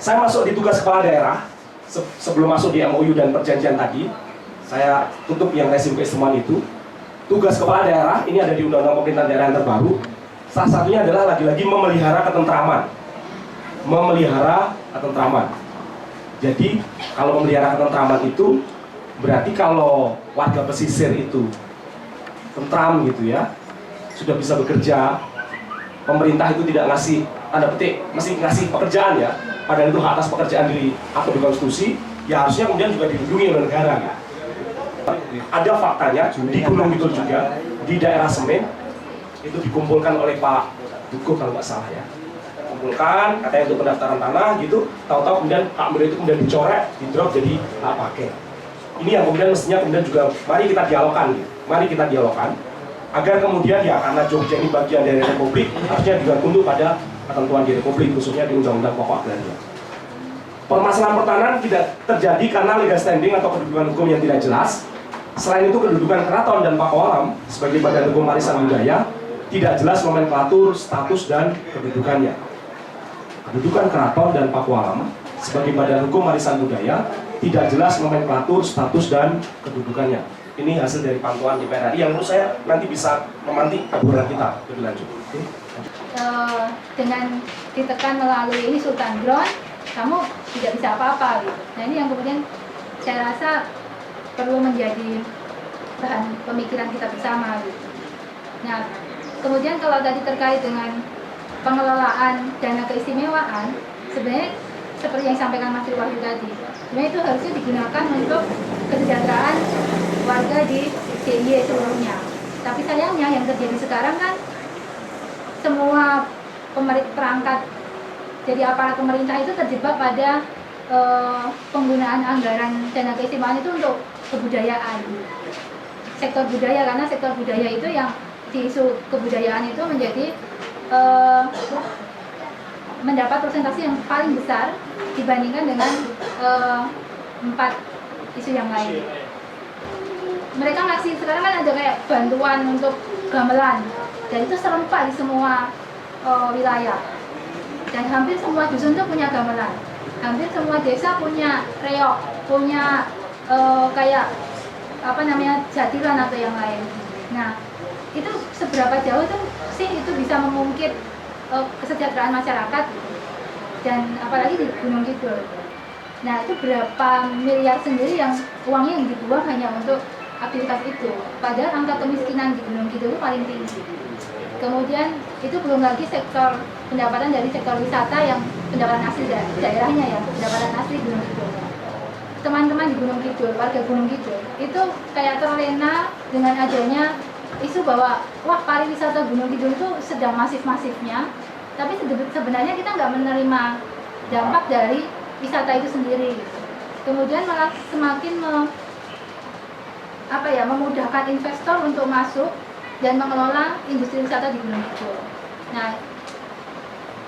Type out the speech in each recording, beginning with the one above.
Saya masuk di tugas kepala daerah sebelum masuk di MOU dan perjanjian tadi. Saya tutup yang rezim keistimewaan itu. Tugas kepala daerah ini ada di Undang-Undang Pemerintahan Daerah yang terbaru. Salah satunya adalah lagi-lagi memelihara ketentraman. Memelihara ketentraman. Jadi kalau memelihara ketentraman itu berarti kalau warga pesisir itu tentram gitu ya, sudah bisa bekerja, pemerintah itu tidak ngasih tanda petik, mesti ngasih pekerjaan ya, padahal itu hak atas pekerjaan diatur di konstitusi, ya harusnya kemudian juga dilindungi oleh negara ya. Ada faktanya di Gunung Kidul juga, di daerah Semen itu dikumpulkan oleh Pak Dukuh kalau nggak salah ya, kumpulkan katanya untuk pendaftaran tanah gitu, tahu-tahu kemudian hak milik itu kemudian dicoret, di-drop jadi hak pakai. Ini yang kemudian mestinya kemudian juga mari kita dialogkan gitu. Mari kita dialogkan agar kemudian ya karena Jogja ini bagian dari Republik, harusnya juga tunduk pada ketentuan di Republik, khususnya di Undang-Undang Pokok Agraria. Permasalahan pertanahan tidak terjadi karena legal standing atau kedudukan hukum yang tidak jelas. Selain itu, kedudukan keraton dan Pakualam sebagai badan hukum warisan budaya tidak jelas nomenklatur, status, dan kedudukannya. Kedudukan keraton dan Pakualam sebagai badan hukum warisan budaya tidak jelas nomenklatur, status, dan kedudukannya. Ini hasil dari pantauan DPR RI yang menurut saya nanti bisa memantik obrolan kita lebih lanjut. Dengan ditekan melalui ini Sultan Ground, kamu tidak bisa apa-apa gitu. Nah ini yang kemudian saya rasa perlu menjadi bahan pemikiran kita bersama gitu. Nah kemudian kalau tadi terkait dengan pengelolaan dana keistimewaan, sebenarnya seperti yang disampaikan Mas Wahyu tadi, sebenarnya itu harusnya digunakan untuk kesejahteraan warga di DIY seluruhnya. Tapi sayangnya yang terjadi sekarang kan semua perangkat jadi aparat pemerintah itu terjebak pada penggunaan anggaran dana keistimewaan itu untuk kebudayaan, sektor budaya, karena sektor budaya itu yang di isu kebudayaan itu menjadi mendapat persentase yang paling besar dibandingkan dengan 4 isu yang lain. Mereka ngasih sekarang kan ada kayak bantuan untuk gamelan, dan itu serempak di semua wilayah. Dan hampir semua dusun itu punya gamelan, hampir semua desa punya reok, punya kayak apa namanya jatilan atau yang lain. Nah itu seberapa jauh tuh sih itu bisa mengungkit kesejahteraan masyarakat, dan apalagi di Gunung Kidul. Nah itu berapa miliar sendiri yang uangnya yang dibuang hanya untuk aktivitas itu, padahal angka kemiskinan di Gunung Kidul itu paling tinggi. Kemudian itu belum lagi sektor pendapatan dari sektor wisata yang pendapatan asli daerahnya ya, pendapatan asli Gunung Kidul. Teman-teman di Gunung Kidul, warga Gunung Kidul itu kayak terlena dengan adanya isu bahwa wah pariwisata Gunung Kidul itu sedang masif-masifnya, tapi sebenarnya kita nggak menerima dampak dari wisata itu sendiri. Kemudian malah semakin memudahkan investor untuk masuk dan mengelola industri wisata di Gunung Kidul. Nah,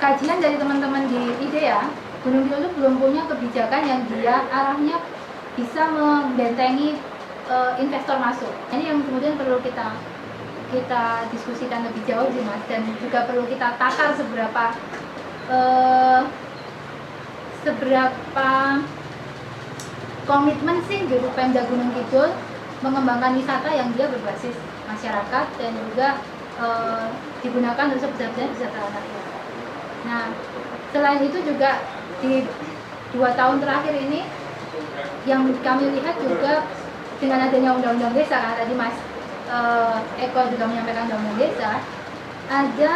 kajian dari teman-teman di IDEA, Gunung Kidul itu belum punya kebijakan yang dia arahnya bisa membentengi investor masuk. Ini yang kemudian perlu kita diskusikan lebih jauh sih Mas, dan juga perlu kita takar seberapa komitmen sih gitu Pemda Gunung Kidul mengembangkan wisata yang dia berbasis masyarakat dan juga digunakan untuk sebesar-besarnya kesejahteraan rakyat. Nah, selain itu juga di 2 tahun terakhir ini yang kami lihat juga dengan adanya undang-undang desa, karena tadi Mas Eko juga menyampaikan undang-undang desa, ada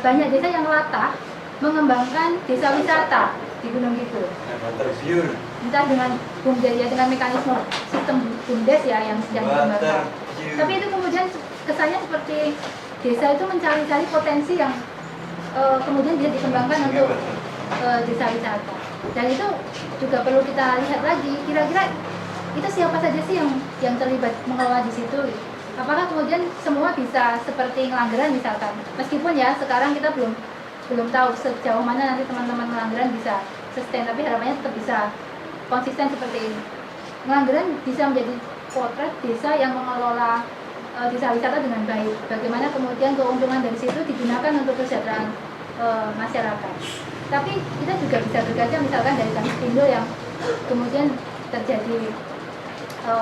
banyak desa yang latah mengembangkan desa wisata di Gunung Kidul. Entah dengan BUMDes ya, dengan mekanisme sistem BUMDes ya yang sedang dikembangkan. Tapi itu kemudian kesannya seperti desa itu mencari-cari potensi yang kemudian bisa dikembangkan untuk desa wisata. Dan itu juga perlu kita lihat lagi, kira-kira itu siapa saja sih yang terlibat mengelola di situ? Apakah kemudian semua bisa seperti Ngelanggeran misalkan? Meskipun ya sekarang kita belum tahu sejauh mana nanti teman-teman Ngelanggeran bisa sustain, tapi harapannya tetap bisa konsisten seperti ini. Ngelanggeran bisa menjadi potret desa yang mengelola desa wisata dengan baik. Bagaimana kemudian keuntungan dari situ digunakan untuk kesejahteraan masyarakat. Tapi kita juga bisa berkaca misalkan dari kasus Indo yang kemudian terjadi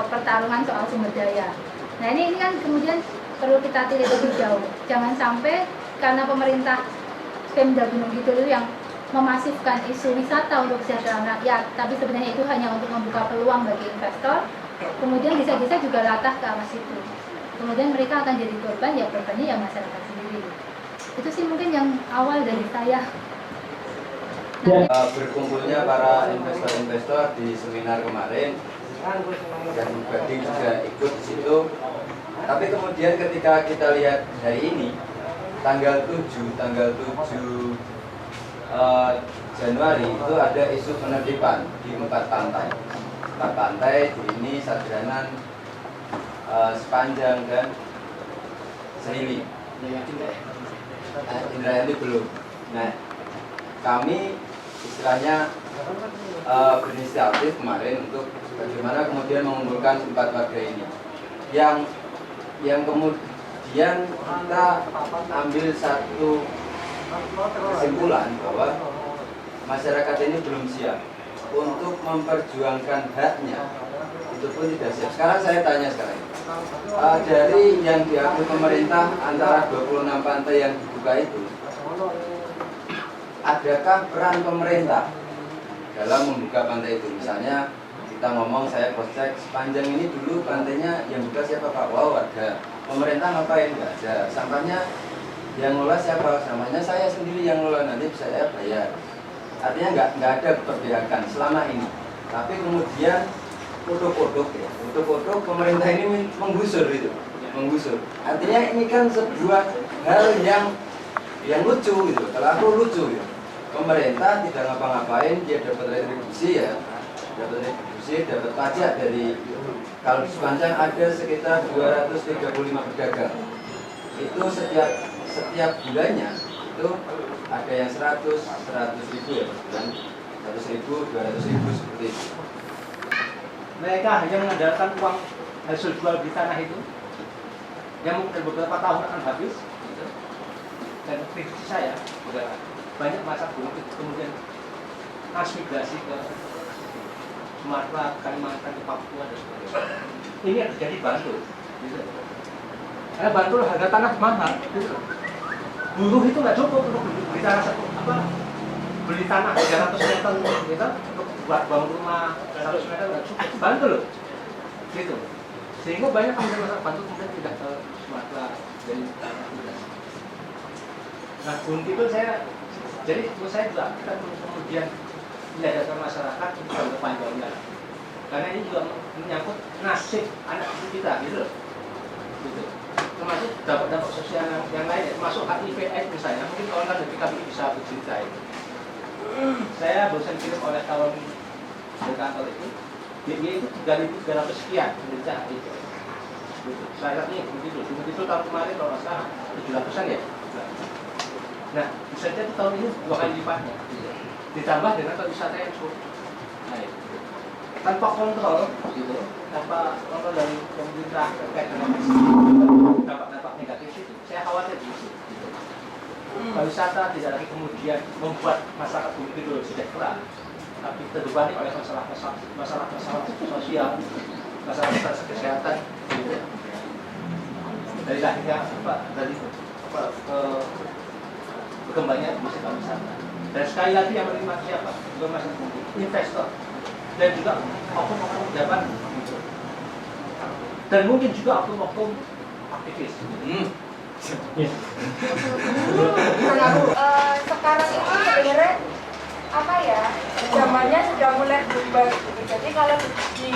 pertarungan soal sumber daya. Nah ini kan kemudian perlu kita tilik lebih jauh. Jangan sampai karena pemerintah Pemda Gunung Kidul itu yang memasifkan isu wisata untuk kesejahteraan rakyat, tapi sebenarnya itu hanya untuk membuka peluang bagi investor, kemudian bisa-bisa juga latah ke arah situ. Kemudian mereka akan jadi korban, ya korbannya ya masyarakat sendiri. Itu sih mungkin yang awal dari saya. Berkumpulnya para investor-investor di seminar kemarin dan Bading juga ikut di situ. Tapi kemudian ketika kita lihat hari ini tanggal 7 Januari itu ada isu penertiban di 4 pantai. 4 pantai di ini Sadranan, Sepanjang dan Sehili. Indrayani belum. Nah, kami istilahnya berinisiatif kemarin untuk bagaimana kemudian mengumpulkan 4 warga ini yang kemudian kita ambil satu kesimpulan bahwa masyarakat ini belum siap untuk memperjuangkan haknya, itu pun tidak siap. Sekarang saya tanya dari yang diakui pemerintah antara 26 pantai yang dibuka itu, adakah peran pemerintah dalam membuka pantai itu? Misalnya kita ngomong, saya cross check Sepanjang ini dulu pantainya yang buka siapa Pak? Wow, warga. Pemerintah ngapain? Nggak ada. Sampahnya yang ngelola siapa? Sampahnya saya sendiri yang ngelola, nanti saya bayar. Artinya nggak ada keberpihakan selama ini. Tapi kemudian utuk-utuk pemerintah ini menggusur itu, menggusur. Artinya ini kan sebuah hal yang lucu gitu. Kalau aku lucu ya. Pemerintah tidak ngapa-ngapain, dia dapat retribusi ya, dapat pajak dari, kalau di Sepanjang ada sekitar 235 pedagang. Itu setiap bulannya itu ada yang 100 ribu ya, dan 100 ribu, 200 ribu seperti itu. Mereka hanya mengandalkan uang hasil jual di tanah itu yang mungkin beberapa tahun akan habis gitu. Dan prediksi saya banyak masa buruh itu kemudian transmigrasi ke Sumatera, Kalimantan, ke Papua dan sebagainya. Ini yang terjadi Bantul gitu. Karena Bantul harga tanah mahal gitu. Buruh itu nggak cukup untuk beli tanah beli tanah 300 meter gitu, untuk buat bangun rumah 100 meter nggak cukup. Bantul loh gitu. Sehingga banyak masyarakat Bantul kemudian tidak ke Sumatera dari tanah itu. Nah, Gunung itu jadi menurut saya juga kita kemudian menyadarkan masyarakat untuk kepanjangnya, karena ini juga menyangkut nasib anak kita gitu. Termasuk dampak sosial yang lain, termasuk HIV/AIDS misalnya. Mungkin kawan-kawan dari KBI bisa bercerita itu. Saya barusan kirim oleh kawan dari kantor itu, dia itu 3.300 sekian menderita HIV. Saya lihat nih begitu tahun kemarin kalau nggak salah 700-an ya. Nah, bisa jadi tahun ini 2 kali lipatnya, gitu. Ditambah dengan pariwisata yang cukup naik, tanpa kontrol, gitu, tanpa kontrol dari pemerintah terkait dengan dampak-dampak negatif itu. Saya khawatir gitu. Pariwisata tidak lagi kemudian membuat masyarakat Gunung Kidul sejahtera, tapi terbebani oleh masalah sosial, masalah kesehatan, gitu. Dari lahirnya berkembangnya bisnis pariwisata. Dan sekali lagi yang menikmati siapa? Juga masyarakat, investor, dan juga oknum-oknum pejabat, dan mungkin juga oknum-oknum aktivis. Sekarang ini sebenarnya apa ya? Zamannya sudah mulai berubah. Jadi kalau di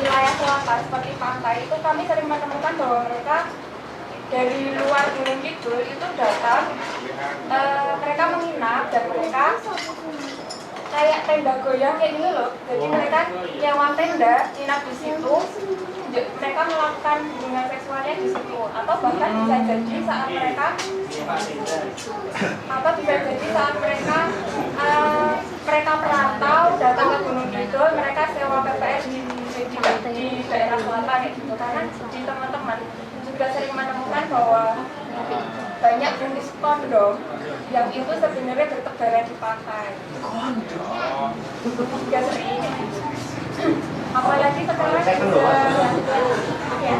wilayah selatan seperti pantai itu kami sering menemukan bahwa mereka dari luar Gunung Kidul itu datang, mereka menginap dan mereka kayak tenda goyang kayak gini loh. Jadi mereka nyewa tenda, nginap di situ, mereka melakukan hubungan seksualnya di situ, atau bahkan bisa jadi saat mereka mereka merantau datang ke Gunung Kidul, mereka sewa PPS di daerah selatan gitu. Karena di teman-teman juga sering menemukan bahwa banyak jenis kondom yang itu sebenarnya bertebaran di pantai. Juga sering. Apalagi sekarang juga ya,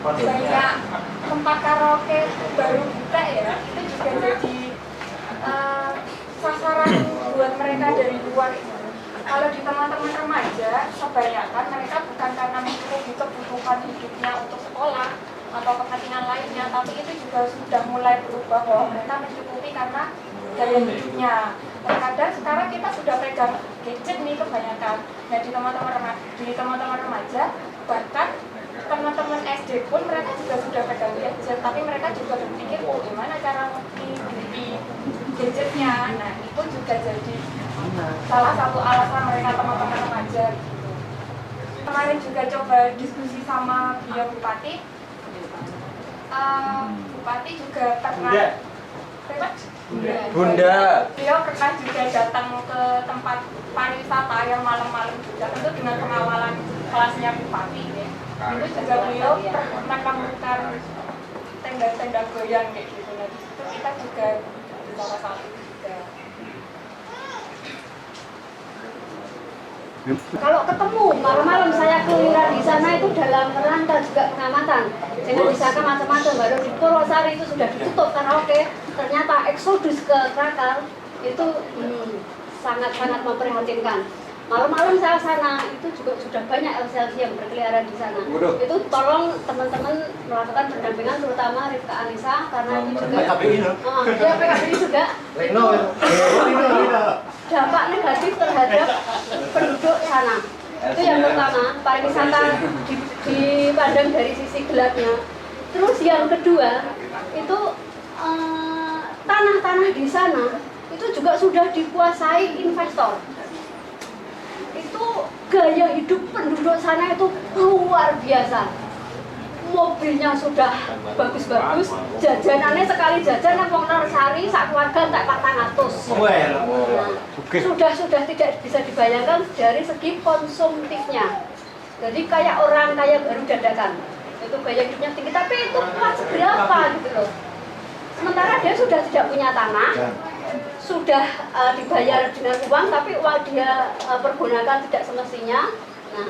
banyak tempat karaoke baru buka ya, itu juga jadi sasaran buat mereka dari luar. Kalau di teman-teman remaja, kebanyakan mereka bukan karena mencukupi kebutuhan hidupnya untuk sekolah atau kepentingan lainnya, tapi itu juga sudah mulai berubah bahwa mereka mencukupi karena gaya hidupnya. Terkadang sekarang kita sudah pegang gadget nih kebanyakan. Nah di teman-teman remaja, bahkan teman-teman SD pun mereka juga sudah pegang gadget, tapi mereka juga berpikir, oh gimana cara beli gadgetnya. Nah itu juga jadi salah satu alasan mereka teman-teman remaja. Kemarin juga coba diskusi sama beliau Bupati. Bupati juga pernah Bunda. Beliau pernah juga datang ke tempat pariwisata yang malam-malam juga, tentu dengan pengawalan kelasnya Bupati ya. Itu juga beliau pernah menemukan tenda-tenda goyang kayak gitu. Nah di situ kita juga salah satu juga. Kalau ketemu malam-malam saya keluyuran di sana itu dalam rangka juga pengamatan. Jangan disangka macam-macam. Baru di Purwosari itu sudah ditutup karaoke. Ternyata eksodus ke Krakal itu sangat-sangat memprihatinkan. Malam-malam saya sana itu juga sudah banyak LCLC yang berkeliaran di sana. Itu tolong teman-teman melakukan pendampingan, terutama Rifka Anissa karena itu juga PKBI juga. Dampak negatif terhadap penduduk sana. Itu yang pertama, pariwisata dipandang dari sisi gelapnya. Terus yang kedua, itu tanah-tanah di sana itu juga sudah dikuasai investor. Itu gaya hidup penduduk sana itu luar biasa. Mobilnya sudah bagus-bagus, jajanannya sekali jajan wong Sari sak keluarga tak 400. Sudah tidak bisa dibayangkan dari segi konsumtifnya. Jadi kayak orang kaya baru dadakan. Itu gaya hidupnya tinggi, tapi itu kuat seberapa gitu loh. Sementara dia sudah tidak punya tanah, sudah dibayar dengan uang, tapi uang dia pergunakan tidak semestinya. Nah,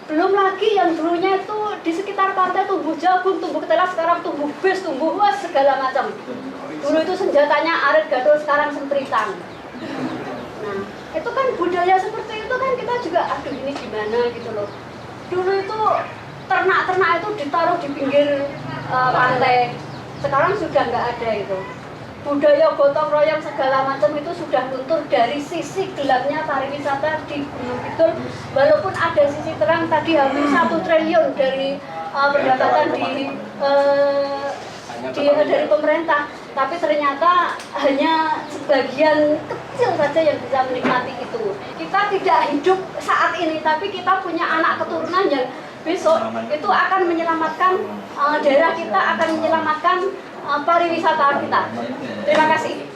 belum lagi yang dulunya itu di sekitar pantai tumbuh jagung, tumbuh ketela, sekarang tumbuh bis, tumbuh was segala macam. Dulu itu senjatanya arit gadul, sekarang sempritan. Nah, itu kan budaya seperti itu kan kita juga, aduh ini gimana gitu loh. Dulu itu ternak-ternak itu ditaruh di pinggir pantai. Sekarang sudah nggak ada itu. Budaya gotong royong segala macam itu sudah luntur dari sisi gelapnya pariwisata di Gunung Kidul. Walaupun ada sisi terang tadi hampir 1 triliun dari pendapatan dari pemerintah, tapi ternyata hanya sebagian kecil saja yang bisa menikmati itu. Kita tidak hidup saat ini, tapi kita punya anak keturunan yang besok itu akan menyelamatkan daerah kita, akan menyelamatkan pariwisata kita. Terima kasih.